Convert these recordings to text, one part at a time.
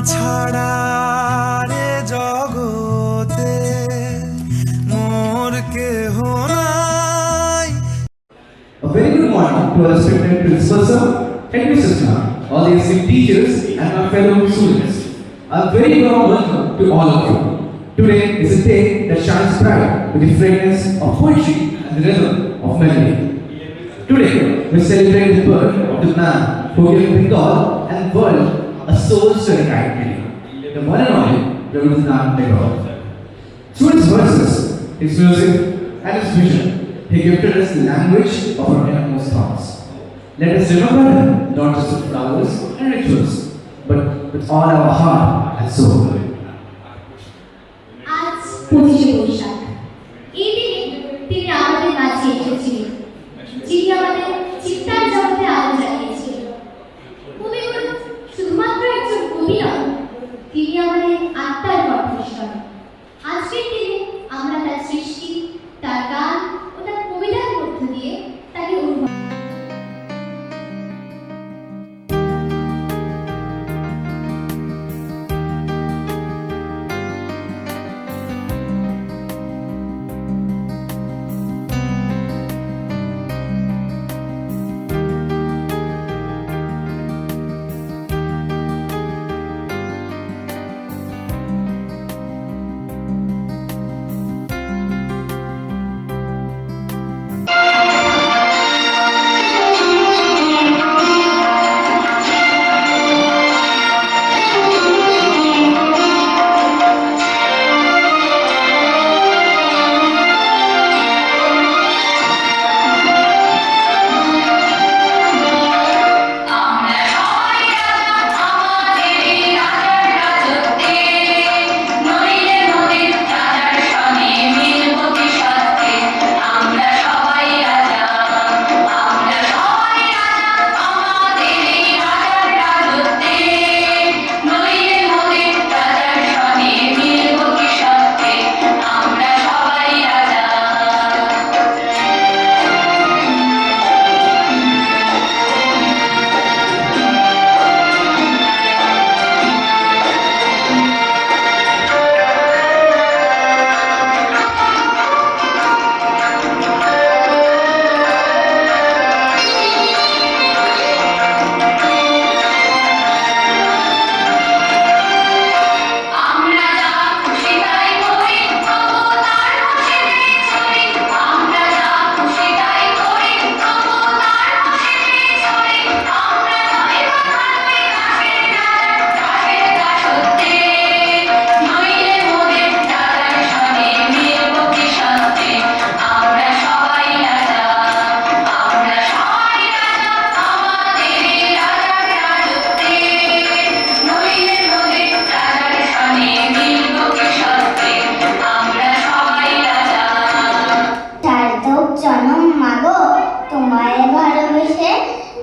ছাড়া রে জগতে মোর কেহ নাই। A very good morning to our respected principal sir, head mistress ma'am, all the esteemed teachers and my fellow students. A very warm welcome to all of you. Today is a day that shines bright with the fragrance of poetry and the rhythm of melody. Today we celebrate the birth of the man who gave Bengal and world a soul-stirring identity, the one and only Rabindranath Tagore. Through his verses, his music, and his vision, he gifted us the language of our innermost thoughts. Let us remember him not just with flowers and rituals, but with all our heart and soul. আজ 25শে বৈশাখ, এই দিনে তিনি আমাদের মাঝে এসেছিলেন, যিনি আমাদের চিন্তার জগতে আলো জ্বালিয়েছিলেন। কবিগুরু শুধুমাত্র একজন কবি নন, তিনি আমাদের আত্মার কণ্ঠস্বর। আজকের দিনে আমরা তার সৃষ্টি, তার গান ও তার কবিতার মধ্য দিয়ে তাকে অনুভব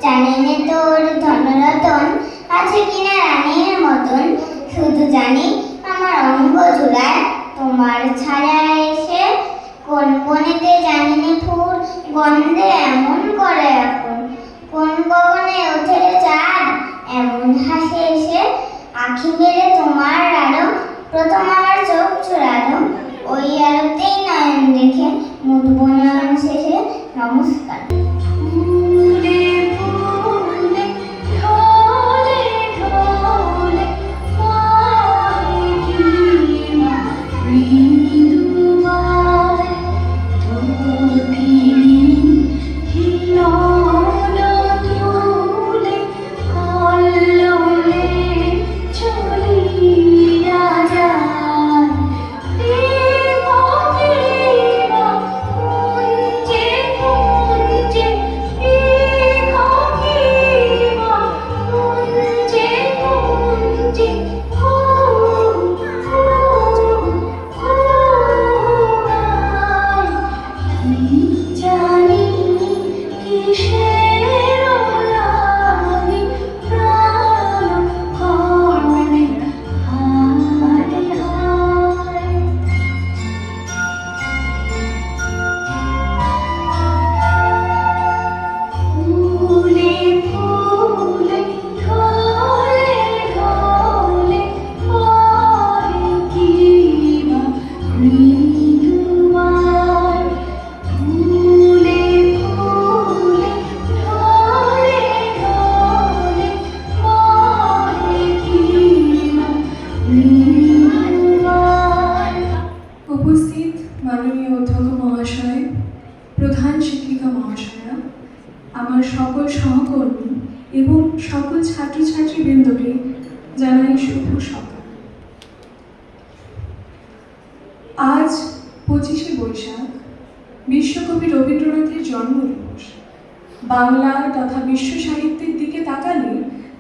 জানিনে তোর ধনরতন আছে কিনা রানীর মতন, শুধু জানি আমার অঙ্গ ঝুলায় তোমার ছায়া এসে, কোন বনেতে জানিনে ফুল গন্ধে এমন করে এখন, কোন গগনে ওঠে রে চাঁদ এমন হাসে এসে, আঁখি মেলে তোমার আলো প্রথম আমার চোখ চুরালো, ওই আলোতেই নয়ন দেখে মুদব নয়ন শেষে নমস্কার। সকল সহকর্মী এবং সকল ছাত্রছাত্রীবৃন্দকে জানাই শুভ সকাল। আজ 25শে বৈশাখ, বিশ্বকবি রবীন্দ্রনাথের জন্মদিবস। বাংলা তথা বিশ্ব সাহিত্যের দিকে তাকালে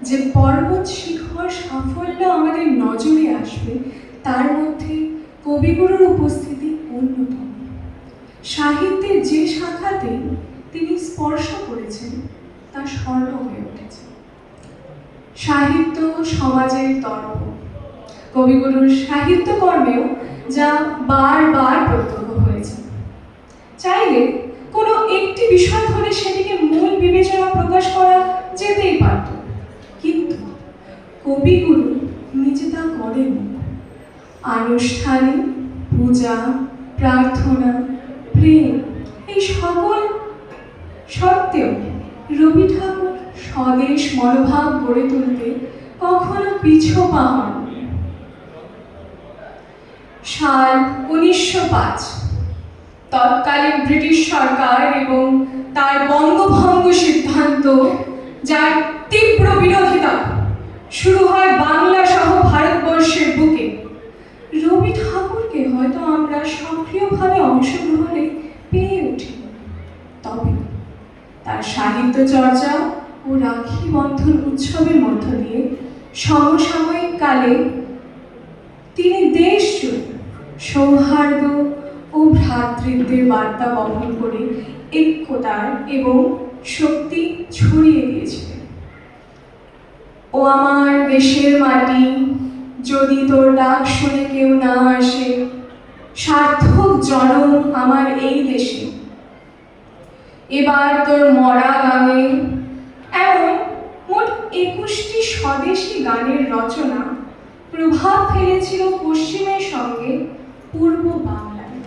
যে পর্বত শিখর সাফল্য আমাদের নজরে আসবে, তার মধ্যে কবিগুরুর উপস্থিতি অন্যতম। সাহিত্যের যে শাখাতে তিনি স্পর্শ করেছেন তা স্বর্ণ হয়ে উঠেছে। সাহিত্য সমাজের তর্ক, কবিগুরুর সাহিত্যকর্মেও যা বারবার প্রত্যক্ষ হয়েছে। চাইলে কোনো একটি বিষয় ধরে সেটিকে মূল বিবেচনা প্রকাশ করা যেতেই পারত, কিন্তু কবিগুরু নিজে তা করেন। আনুষ্ঠানিক পূজা, প্রার্থনা, প্রেম এই সকল সত্ত্বেও রবি ঠাকুর স্বদেশ মনোভাব গড়ে তুলতে কখনো পিছপা হননি। সাল 1905, তৎকালীন ব্রিটিশ সরকার এবং তার বঙ্গভঙ্গ সিদ্ধান্ত, যার তীব্র বিরোধিতা শুরু হয় বাংলা সহ ভারতবর্ষের বুকে। রবি ঠাকুরকে হয়তো আমরা সক্রিয়ভাবে অংশগ্রহণে পেয়ে উঠি, তবে তার সাহিত্য চর্চা ও রাখি বন্ধন উৎসবের মধ্য দিয়ে সমসাময়িক কালে তিনি দেশ জুড়ে সৌহার্দ্য ও ভ্রাতৃত্বের বার্তা বহন করে ঐক্যতার এবং শক্তি ছড়িয়ে দিয়েছিলেন। ও আমার দেশের মাটি, যদি তোর ডাক শুনে কেউ না আসে, সার্থক জনম আমার এই দেশে, এবার তোর মরা গানে। এমন মোট 21টি স্বদেশী গানের রচনা প্রভাব ফেলেছিল পশ্চিমের সঙ্গে পূর্ব বাংলায়।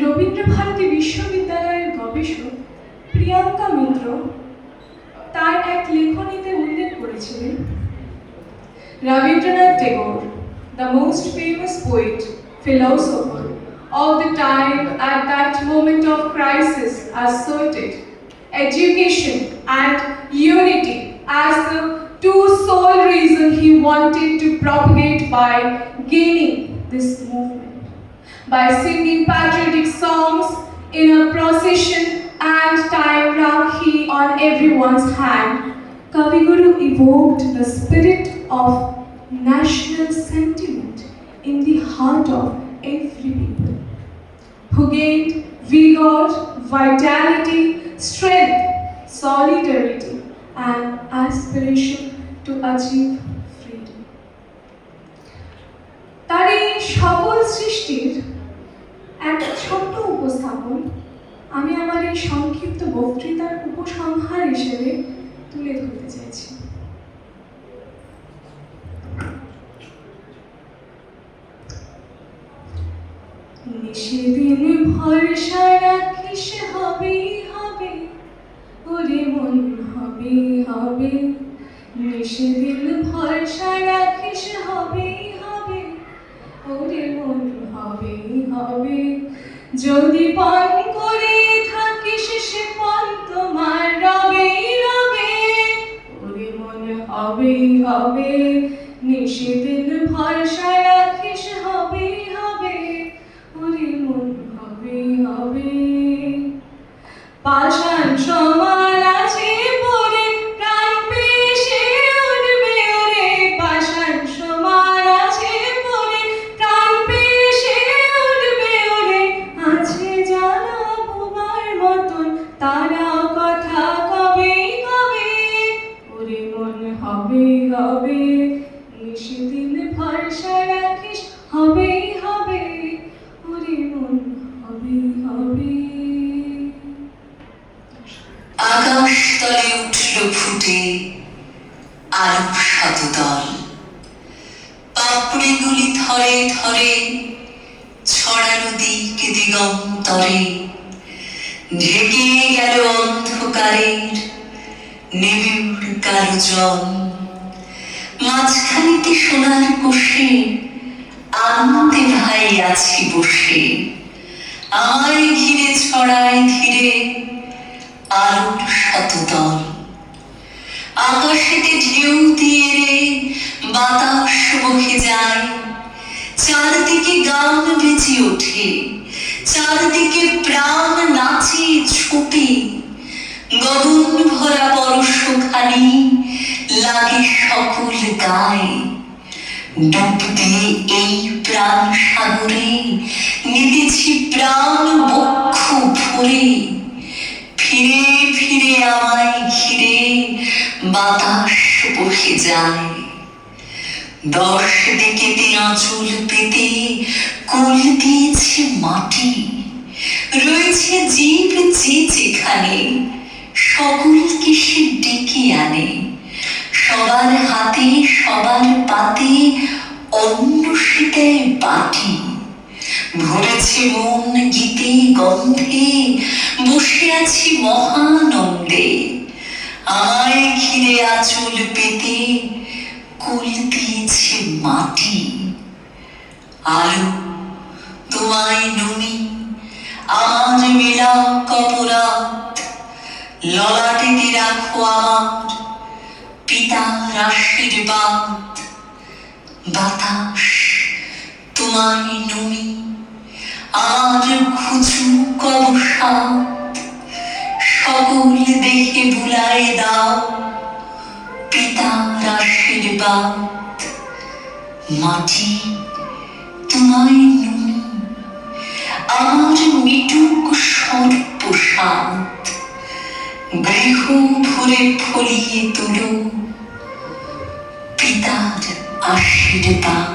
রবীন্দ্রভারতী বিশ্ববিদ্যালয়ের গবেষক প্রিয়াঙ্কা মিত্র তার এক লেখনীতে উল্লেখ করেছিলেন, Rabindranath Tagore, the most famous poet, philosopher of the time at that moment of crisis, asserted education and unity as the two sole reasons he wanted to propagate by gaining this movement. By singing patriotic songs in a procession and tying rakhi on everyone's hand, Kaviguru evoked the spirit of national sentiment in the heart of every people, who gained vigor, vitality, strength, solidarity, and aspiration to achieve freedom. তার এই সকল সৃষ্টির এক ছোট্ট উপস্থাপন আমি আমার এই সংক্ষিপ্ত বক্তৃতার উপসংহার হিসেবে তুলে ধরতে চাইছি। সেদিন ভরসা রাখিস হবেই হবে, ওরে মন হবেই হবে। সেদিন ভরসা রাখিস হবেই হবে, ওরে মন হবেই হবে। যদি পান করে থাকিস সে পান তোমার রবেই রবে, ওরে মন হবেই হবে। সেদিন ভরসা রাখিস হবেই হবে, ওরে মন হবেই হবে। পাষাণ সমাল আছে পরে প্রাণ পেয়ে সে উঠবে, ওরে পাষাণ সমাল আছে পরে প্রাণ পেয়ে সে উঠবে, ওরে আছে যারা বোবার মতন তারা কথা কবেই কবে, ওরে মন হবেই হবে। সেদিন ভরসা রাখিস হবেই হবে, ওরে মন হবেই হবে। আকাশ তলে উঠল ফুটে আলোক শতদল, পাপড়িগুলি থরে থরে ছড়ানো দিক দিগন্তরে, ঢেকে গেল অন্ধকারের নিবিড় কালো জল। মাঝখানেতে সোনার কোষে আনন্দে ভাই আছি বসে, আমায় ঘিরে ছড়ায় ধীরে আলোর শতদল। আকাশেতে ঢেউ দিয়ে রে বাতাস বহে যায়, চারদিকে গান বেজে ওঠে, চারদিকে প্রাণ নাচে ছোটে, গগন ভরা পরশখানি লাগে সকল গায়ে। ডুব দিয়ে এই প্রাণ সাগরে নিতেছি প্রাণ বক্ষ ভরে, ফিরে ফিরে আমায় ঘিরে বাতাস বহে যায়। 10 দিকেতে আঁচল পেতে কোল দিয়েছে মাটি, রয়েছে জীব যে যেখানে, সকলকে সে ডেকে আনে। সবার হাতে সবার পাতে অন্ন সে দেয় বাটি, ভরেছে মন গীতে গন্ধে, বসে আছি মহানন্দে। আমায় ঘিরে আঁচল পেতে কোল দিয়েছে মাটি। আলো তোমায় নুনি আমার মেলা কপরাত, ললাটেতে রাখো আমার পিতার আশীর্বাদ। বাতাস তোমায় নুনি আমার ঘুচু কবসাত, সকল দেহে বুলায় দাও পিতার আশীর্বাদ। মাটি তোমায় নুনি আমার মিটুক সর্বসাদ, গৃহ ভরে ফলিয়ে তোলো পিতার আশীর্বাদ।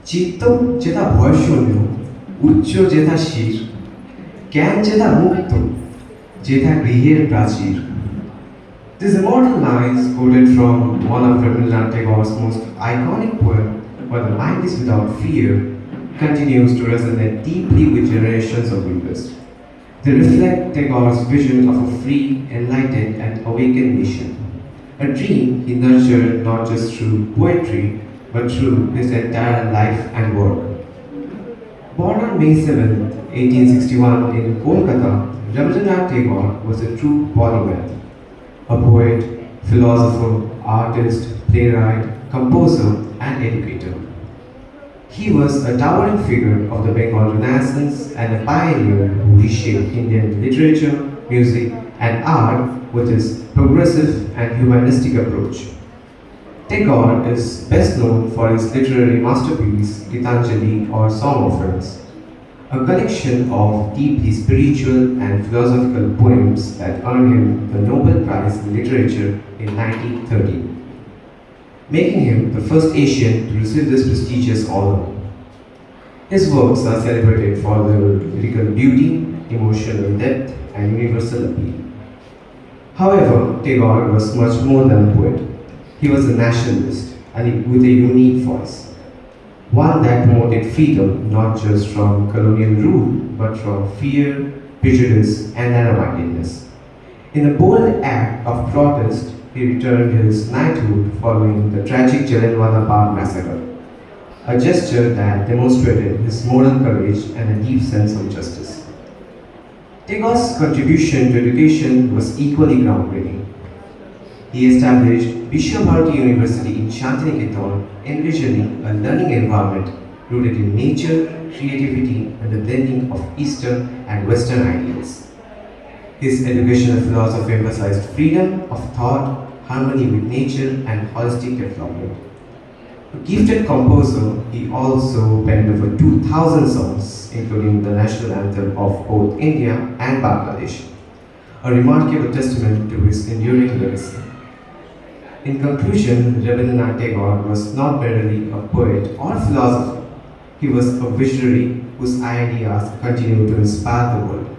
চিত্ত যেথা ভয়শূন্য, উচ্চ যেথা শির, জ্ঞান যেথা মুক্ত, যেথা গৃহের প্রাচীর. These immortal lines quoted from one of Rabindranath Tagore's most iconic poem, "Where the mind is without fear," continues to resonate deeply with generations of readers. They reflect Tagore's vision of a free, enlightened, and awakened nation. A dream he nurtured not just through poetry, but through his entire life and work. Born on May 7, 1861 in Kolkata, Rabindranath Tagore was a true polymath. A poet, philosopher, artist, playwright, composer, and educator. He was a towering figure of the Bengal Renaissance and a pioneer who reshaped Indian literature, music, and art with his progressive and humanistic approach. Tagore is best known for his literary masterpiece Gitanjali or Song of Friends, a collection of deeply spiritual and philosophical poems that earned him the Nobel Prize in Literature in 1930, making him the first Asian to receive this prestigious honor. His works are celebrated for their lyrical beauty, emotional depth, and universal appeal. However, Tagore was much more than a poet. He was a nationalist and with a unique voice, one that promoted freedom not just from colonial rule but from fear, prejudice, and narrow-mindedness. In a bold act of protest, he returned his knighthood following the tragic Jallianwala Bagh massacre, a gesture that demonstrated his moral courage and a deep sense of justice. Tagore's contribution to education was equally groundbreaking. He established Vishwabharati University in Shantiniketan, envisioning a learning environment rooted in nature, creativity, and the blending of Eastern and Western ideals. His educational philosophy emphasized freedom of thought, harmony with nature, and holistic development. A gifted composer, he also penned over 2,000 songs, including the national anthem of both India and Bangladesh, a remarkable testament to his enduring legacy. In conclusion, Rabindranath Tagore was not merely a poet or philosopher, he was a visionary whose ideas continue to inspire the world.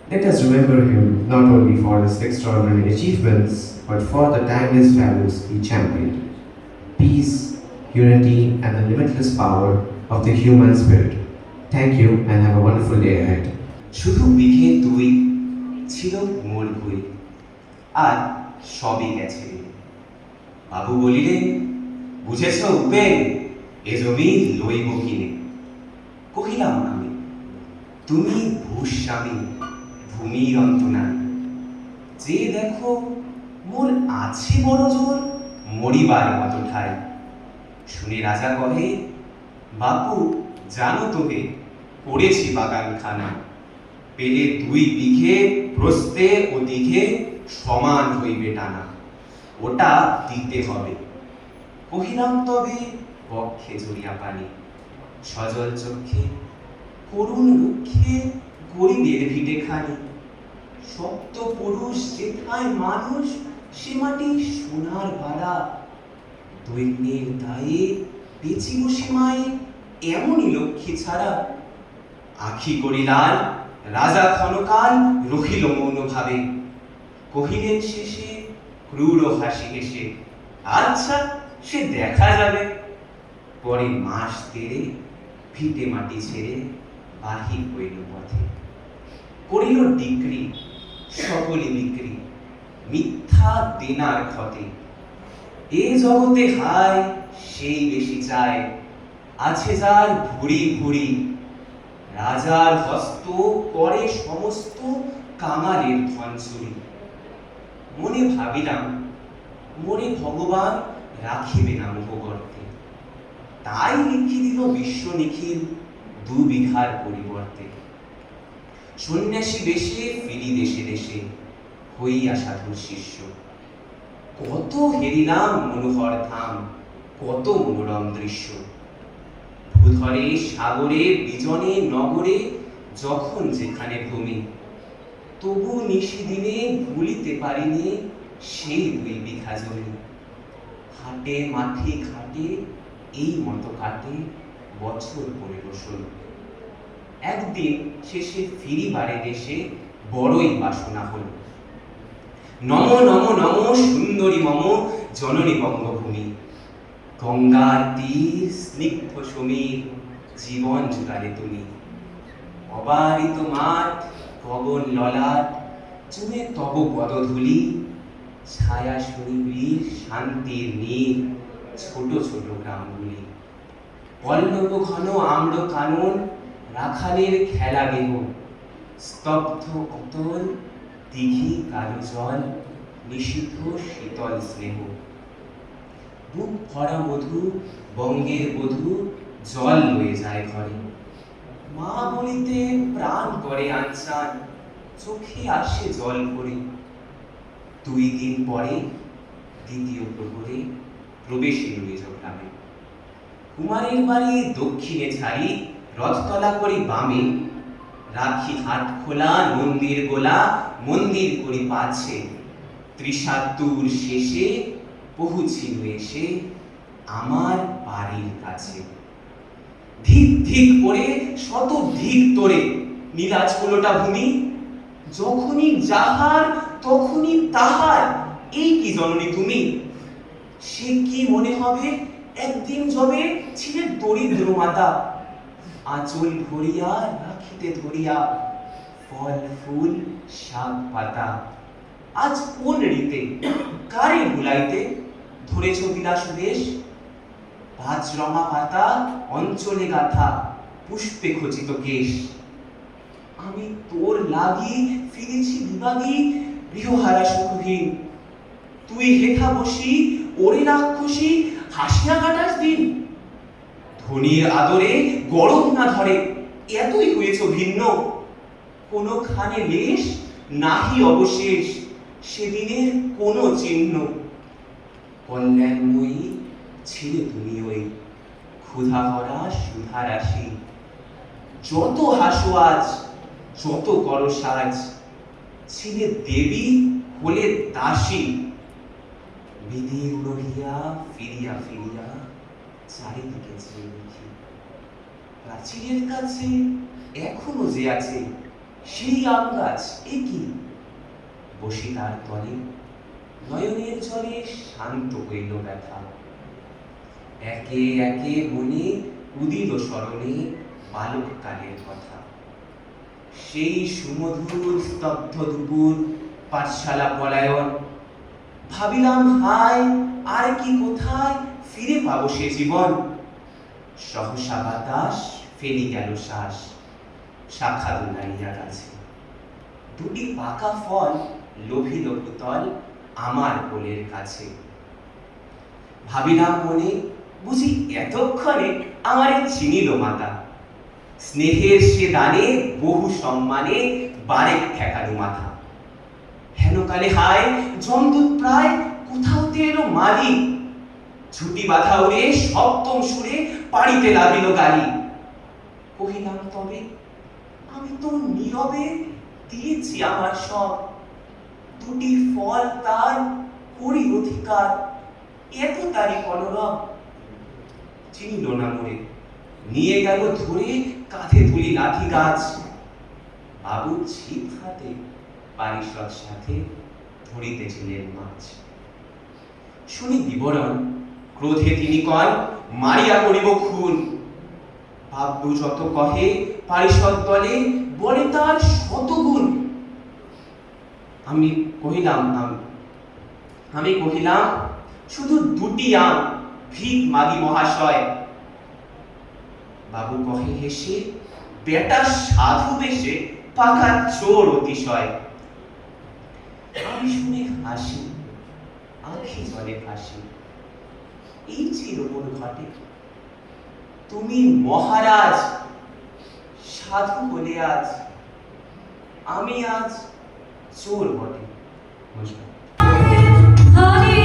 Let us remember him not only for his extraordinary achievements, but for the timeless values he championed: peace, unity, and the limitless power of the human spirit. Thank you and have a wonderful day ahead. শুধু বিঘে দুই ছিল মোর ভুই, আর সবই গেছে রে। বাবু বলিলেন, বুঝেছ উপেন, এ জমি লইব কিনে। কহিলাম আমি, তুমি ভূস্বামী, ভূমির অন্ত নাই। যে দেখো মোর আছে বড় জোর, মরিবার মতো ঠাই। শুনে রাজা কহে, বাপু জানো তোকে, করেছি বাগানখানা, পেলে 2 বিঘে প্রস্থে ও দিঘে সমান হইবে টানা, ওটা দিতে হবে। কহিলাম তবে বক্ষে জড়িয়া পানি, সজল চক্ষে করুণ রুক্ষে গরিবের ভিটে খানি। সপ্ত পুরুষ যেথায় মানুষ, সে মাটি সোনার বাড়া। দৈন্যের দায়ে বেচিব সীমায়, এমনই লক্ষ্মী ছাড়া। আখি করিলাল, রাজা ক্ষণকাল রহিল মৌন ভাবে। কহিলেন শেষে ক্রূর হাসি হেসে, আচ্ছা সে দেখা যাবে। পরে মাস তেরে ভিটে মাটি ছেড়ে বাহির হইল পথে। করিল ডিক্রি, সকলে বিক্রি, মিথ্যা দেনার ক্ষতে। এ জগতে হায় সেই বেশি চায়, আছে যার ভুরি ভুরি। রাজার হস্ত করে সমস্ত কাঙালের ধন চুরি। মনে ভাবিলাম, মোরে ভগবান রাখিবে না মোহগর্তে। তাই লিখি দিল বিশ্ব নিখিল 2 বিঘার পরিবর্তে। সন্ন্যাসী বেশে ফিরি দেশে দেশে, হইয়া সাধুর শিষ্য। কত হেরিলাম মনোহর ধাম, কত মনোরম দৃশ্য। ভূধরে সাগরে বিজনে নগরে, যখন যেখানে ভূমি। তবু নিশিদিনে ভুলিতে পারিনি সেই 2 বিঘা জমি। হাটে মাঠে ঘাটে এই মতো কাটে বছর 15-16। একদিন শেষে ফিরিবারে দেশে বড়ই বাসনা হল। নম নম নম সুন্দরী মম জননী বঙ্গভূমি। গঙ্গার তীর স্নিগ্ধ সমীর, জীবন জুড়ালে তুমি। অবারিত মাঠ, গগন ললাট, চুমে তব পদধূলি। ছায়া সুনিবিড় শান্তির নীর, ছোট ছোট গ্রামগুলি। পল্লব ঘন আম্র কানন, রাখালের খেলা দেহ। স্তব্ধ অতল দিঘি কালো জল, নিষিদ্ধ শীতল স্নেহ। বুক ভরা মধু বঙ্গের বধূ, জল লয়ে যায় ঘরে। মা বলিতে প্রাণ করে আনচান, চোখে আসে জল ভরে। 2 দিন পরে দ্বিতীয় প্রহরে প্রবেশে নিজ গ্রামে। কুমারের বাড়ি দক্ষিণে ছাড়ি, রথতলা করি বামে। রাখি হাট খোলা, মন্দির গোলা, মন্দির করি পাছে। 73 শেষে পৌঁছিল এসে আমার বাড়ির কাছে। ধিক ধিক করে শত ধিক তোরে নীলাজ কোলোটা ভূমি। যখনই যাহার তখনই তাহার, এই কি জননী তুমি? সে কি মনে হবে একদিন যবে ছিলে দরিদ্র মাতা। আঁচল ভরিয়া রাখিতে ধরিয়া ফল ফুল শাক পাতা। আজ কোন রীতে কারে ভুলাইতে ধরেছ বিলাস বেশ। 5 রঙা পাতা অঞ্চলে গাথা, পুষ্পে খচিত কেশ। আমি তোর লাগি ফিরেছি বিভাগী, গৃহহারা সুখহীন। তুই হেথা বসি ওরে রাক্ষসী, হাসিয়া কাটাস দিন। ধনির আদরে গরম না ধরে, এতই হয়েছ ভিন্ন। কোনখানে লেশ নাহি অবশেষ, সেদিনের কোনো চিহ্ন। কল্যাণময়ী ছিলে তুমি ওই, ক্ষুধা ভরা সুধা রাশি। যত হাসো আজ, যত করো সাজ, ছিলে দেবী হলে দাসী। বিধির রহিয়া ফিরিয়া ফিরিয়া চারিদিকে চেয়ে দেখি। প্রাচীরের কাছে এখনো যে আছে সেই আম গাছ, এ কি? বসি তার তলে, নয়নের জলে শান্ত হইল ব্যথা। একে একে মনে উদিল স্মরণে বালককালের কথা। সেই সুমধুর স্তব্ধ দুপুর, পাঠশালা পলায়ন। ভাবিলাম হায় আর কি কোথায় ফিরে পাবো সে জীবন। সহসা বাতাস ফেলি গেল শ্বাস, শাখা দুলাইয়া গাছে। 2টি পাকা ফল লোভিল ভূতল আমার কোলের কাছে। ভাবিলাম মনে, বুঝি এতক্ষণে আমারে চিনিল মাতা। স্নেহের সে দানে বহু সম্মানে বারেক ঠেকালো মাথা। হেনকালে হায় জমদূত প্রায় কোথাওতে এলো মালি। ছুটি বাধা উড়ে সপ্তম সুরে পাড়িতে লাগিল গালি। কহিলাম তবে আমি তো নীরবে দিয়েছি আমার সব। 2টি ফল তার করি অধিকার, এত তারি কলরব। চিনিল না মোরে, নিয়ে গেল ধরে কাঁধে তুলি লাঠি গাছ। বাবু ছিপ হাতে পারিষদ সাথে ধরিতেছিলেন মাছ। শুনি বিবরণ, ক্রোধে তিনি কন মারিয়া করিব খুন। বাবু যত কহে পারিষদ দলে বলে তার শতগুণ। আমি কহিলাম শুধু 2টি আম, ভিক মাগি মহাশয়। বাবু কহে হেসে, বেটা সাধু বেশে পাকা চোর অতিশয়। আমি শুনে হাসি, আঁখি জলে ভাসি। এই চিরমূল ঘটে, তুমি মহারাজ সাধু বলে আজ, আমি আজ চোর বটে। নমস্কার। ভাসে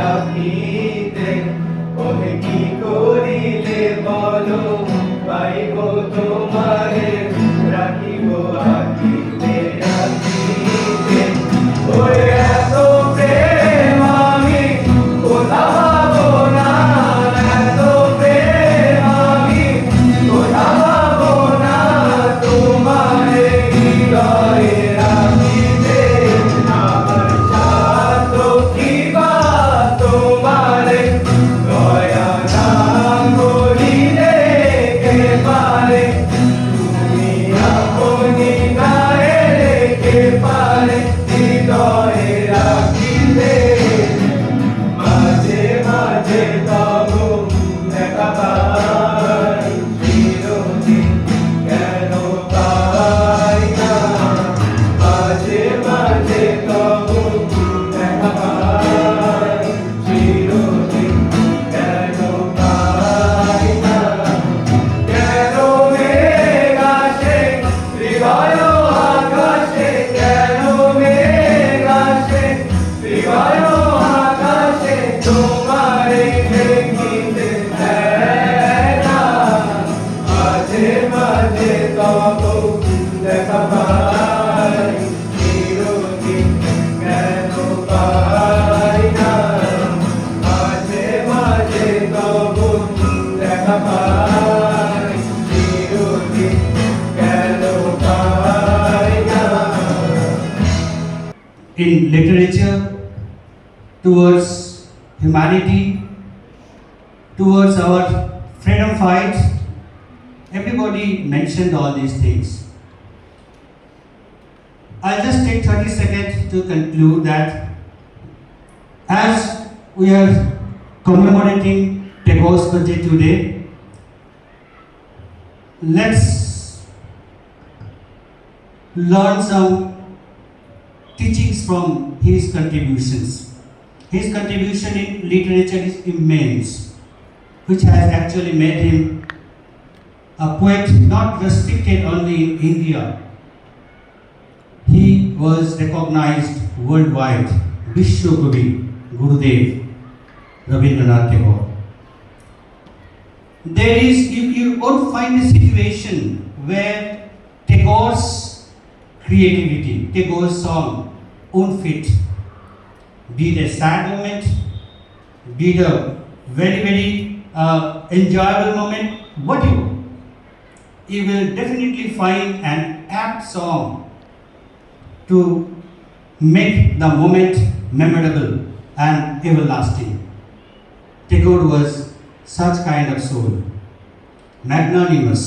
রাখিতে ওহে কি করিলে বলো পাইব তোমারে রাখিব রাখিতে রাখিতে ওরে এত প্রেম আমি কোথাও পাবো না এত প্রেম আমি কোথাও পাবো না তোমারে হৃদয়ে রাখিতে আমার সাধ্য কি বা তোমারে দয়া না করিলে কে পারে তুমি আপনি গায়ে কে পারে হৃদয়ে রাখিতে মাঝে মাঝে তব দেখা পাই চিরদিন কেন পাই না মাঝে মাঝে তব দেখা পাই চিরদিন কেন পাই না কেন মেঘ আসে হৃদয় আকাশে কেন মেঘ আসে হৃদয় আকাশে তোমারে দেখিতে দেয় না মাঝে মাঝে তব দেখা পাই চিরদিন কেন পাই না মাঝে মাঝে তব দেখা পাই চিরদিন কেন পাই না in literature, towards humanity, towards our freedom fight. Everybody mentioned all these things. I'll just take 30 seconds to conclude that as we are commemorating Tagore's birthday today, let's learn some teachings from his contributions. His contribution in literature is immense, which has actually made him a poet not restricted only in India. He was recognized worldwide, Vishwakavi Gurudev Rabindranath Tagore. There is, you won't find a situation where Tagore's creativity, Tagore's song won't fit. Be it a sad moment, be it a very enjoyable moment, whatever. You will definitely find an apt song to make the moment memorable and everlasting. Tagore was such kind of soul, magnanimous.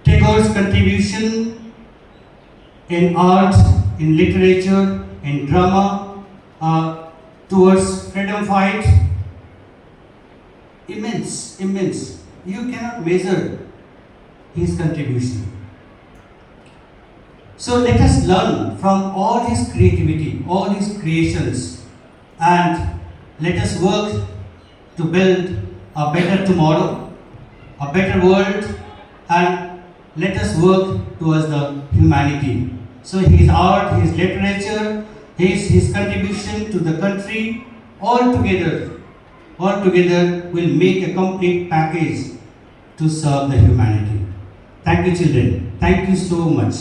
Tagore's contribution in art, in literature, in drama, towards freedom fight, immense. You cannot measure his contribution. So let us learn from all his creativity, all his creations, and let us work to build a better tomorrow, a better world, and let us work towards the humanity. So his art, his literature, his contribution to the country, all together will make a complete package to serve the humanity. Thank you, children. Thank you so much.